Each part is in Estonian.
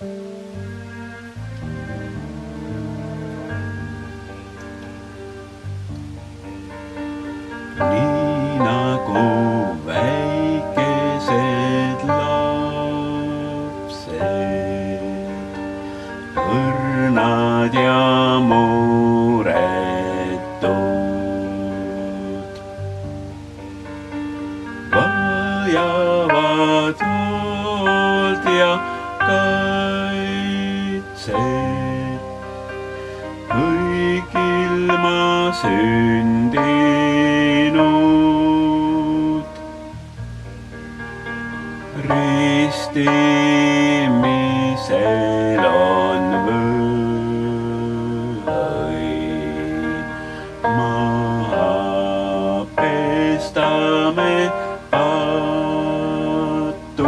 Nii nagu väikesed lapsed, õrnad ja muretud, vajavad hoolt ja kaitset, kõik ilma sündinud. Ristimisel on võim maha pesta me patud.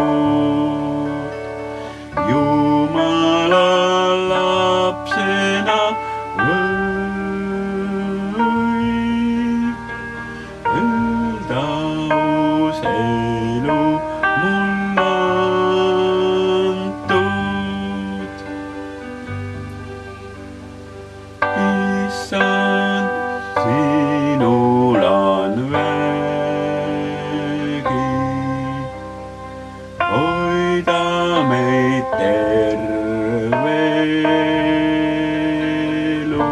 Jumala lapsena võib öelda uus elu mul antud. Issand, sinul on vägi hoida meid terve elu.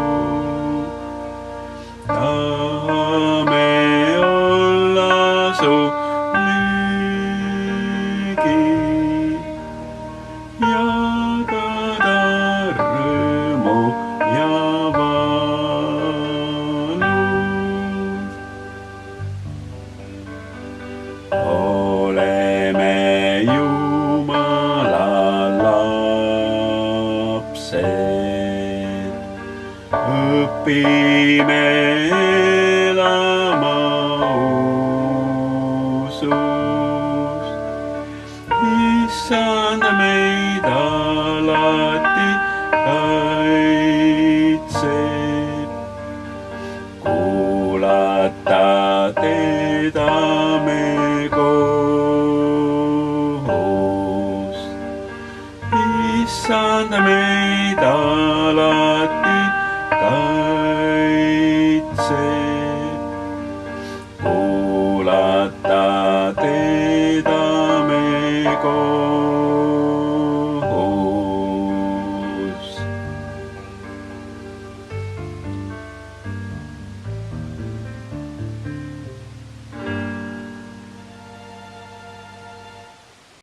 Tahame olla su ligi, jagada rõõmu ja valu. Oleme Jumala lapsed, õpime elama usus. Issand meid alati kaitseb, kuulata teda me kohus. Issand meid alati kaitseb, kuulata teda me kohus.